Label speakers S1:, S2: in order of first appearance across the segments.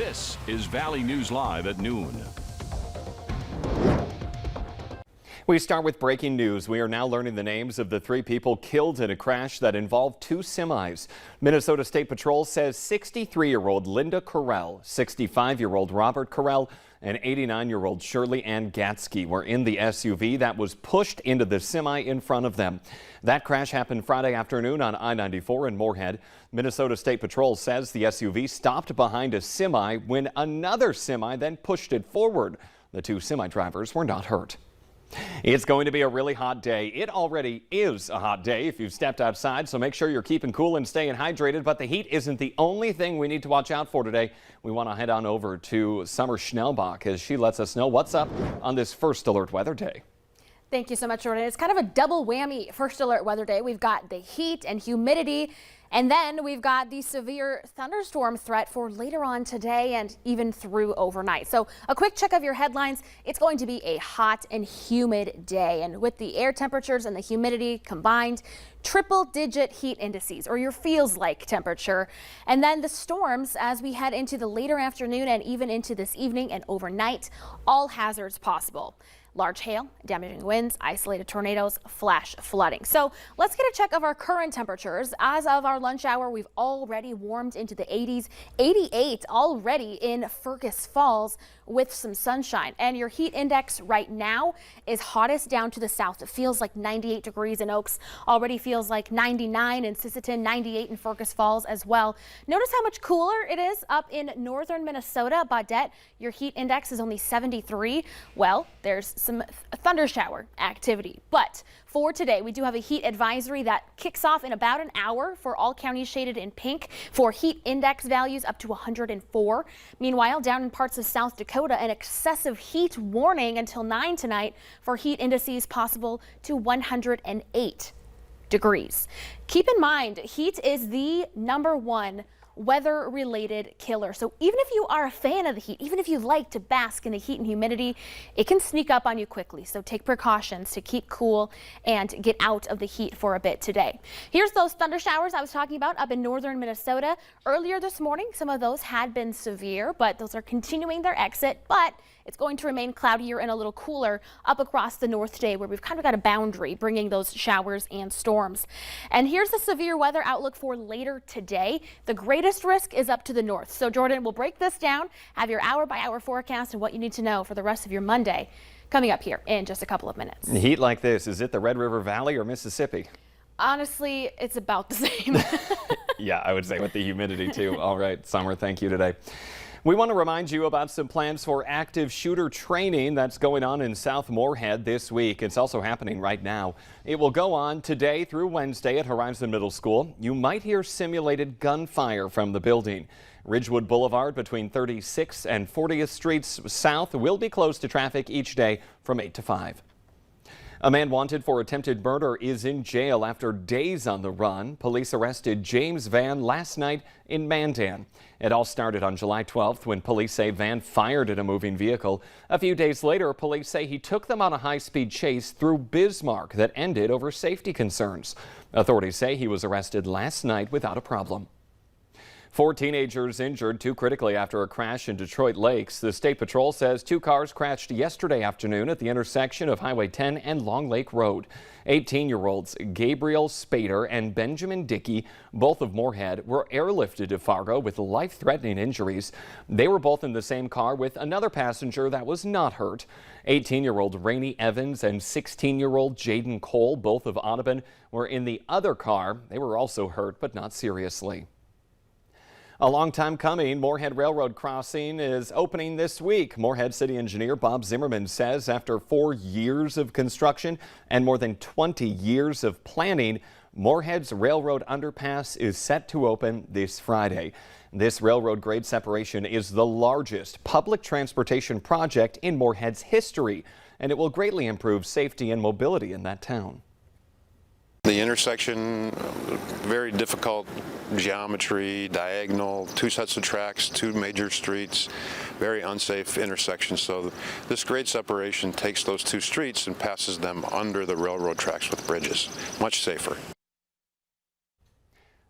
S1: This is Valley News Live at noon.
S2: We start with breaking news. We are now learning the names of the 3 people killed in a crash that involved 2 semis. Minnesota State Patrol says 63-year-old Linda Carell, 65-year-old Robert Carell, and 89-year-old Shirley Ann Gatsky were in the SUV that was pushed into the semi in front of them. That crash happened Friday afternoon on I-94 in Moorhead. Minnesota State Patrol says the SUV stopped behind a semi when another semi then pushed it forward. The 2 semi drivers were not hurt. It's going to be a really hot day. It already is a hot day if you've stepped outside, so make sure you're keeping cool and staying hydrated. But the heat isn't the only thing we need to watch out for today. We want to head on over to Summer Schnellbach as she lets us know what's up on this First Alert Weather Day.
S3: Thank you so much, Jordan. It's kind of a double whammy First Alert Weather Day. We've got the heat and humidity, and then we've got the severe thunderstorm threat for later on today and even through overnight. So a quick check of your headlines. It's going to be a hot and humid day, and with the air temperatures and the humidity combined, triple-digit heat indices, or your feels-like temperature. And then the storms as we head into the later afternoon and even into this evening and overnight, all hazards possible. Large hail, damaging winds, isolated tornadoes, flash flooding. So let's get a check of our current temperatures. As of our lunch hour, we've already warmed into the 80s, 88 already in Fergus Falls with some sunshine. And your heat index right now is hottest down to the south. It feels like 98 degrees in Oaks, already feels like 99 in Sisseton, 98 in Fergus Falls as well. Notice how much cooler it is up in northern Minnesota. Baudette, your heat index is only 73. Well, there's some thunder shower activity. But for today, we do have a heat advisory that kicks off in about an hour for all counties shaded in pink for heat index values up to 104. Meanwhile, down in parts of South Dakota, an excessive heat warning until 9 tonight for heat indices possible to 108 degrees. Keep in mind, heat is the #1 weather-related killer. So even if you are a fan of the heat, even if you like to bask in the heat and humidity, it can sneak up on you quickly. So take precautions to keep cool and get out of the heat for a bit today. Here's those thunder showers I was talking about up in northern Minnesota. Earlier this morning, some of those had been severe, but those are continuing their exit. But it's going to remain cloudier and a little cooler up across the north today, where we've kind of got a boundary bringing those showers and storms. And here's the severe weather outlook for later today. The greatest risk is up to the north. So Jordan, we'll break this down, have your hour-by-hour forecast and what you need to know for the rest of your Monday coming up here in just a couple of minutes.
S2: Heat like this, is it the Red River Valley or Mississippi?
S3: Honestly, it's about the same.
S2: Yeah, I would say with the humidity too. All right, Summer, thank you today. We want to remind you about some plans for active shooter training that's going on in South Moorhead this week. It's also happening right now. It will go on today through Wednesday at Horizon Middle School. You might hear simulated gunfire from the building. Ridgewood Boulevard between 36th and 40th Streets South will be closed to traffic each day from 8 to 5. A man wanted for attempted murder is in jail after days on the run. Police arrested James Van last night in Mandan. It all started on July 12th when police say Van fired at a moving vehicle. A few days later, police say he took them on a high-speed chase through Bismarck that ended over safety concerns. Authorities say he was arrested last night without a problem. 4 teenagers injured, 2 critically after a crash in Detroit Lakes. The State Patrol says 2 cars crashed yesterday afternoon at the intersection of Highway 10 and Long Lake Road. 18-year-olds Gabriel Spader and Benjamin Dickey, both of Moorhead, were airlifted to Fargo with life-threatening injuries. They were both in the same car with another passenger that was not hurt. 18-year-old Rainey Evans and 16-year-old Jaden Cole, both of Audubon, were in the other car. They were also hurt, but not seriously. A long time coming, Moorhead Railroad Crossing is opening this week. Moorhead City Engineer Bob Zimmerman says after 4 years of construction and more than 20 years of planning, Moorhead's Railroad Underpass is set to open this Friday. This railroad grade separation is the largest public transportation project in Moorhead's history, and it will greatly improve safety and mobility in that town.
S4: The intersection, very difficult geometry, diagonal, 2 sets of tracks, 2 major streets, very unsafe intersection. So this grade separation takes those 2 streets and passes them under the railroad tracks with bridges. Much safer.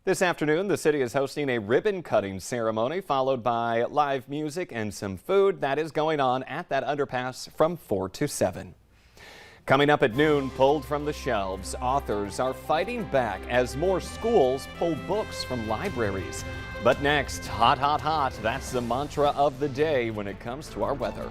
S2: This afternoon, the city is hosting a ribbon cutting ceremony followed by live music and some food. That is going on at that underpass from 4 to 7. Coming up at noon, pulled from the shelves, authors are fighting back as more schools pull books from libraries. But next, hot, hot, hot. That's the mantra of the day when it comes to our weather.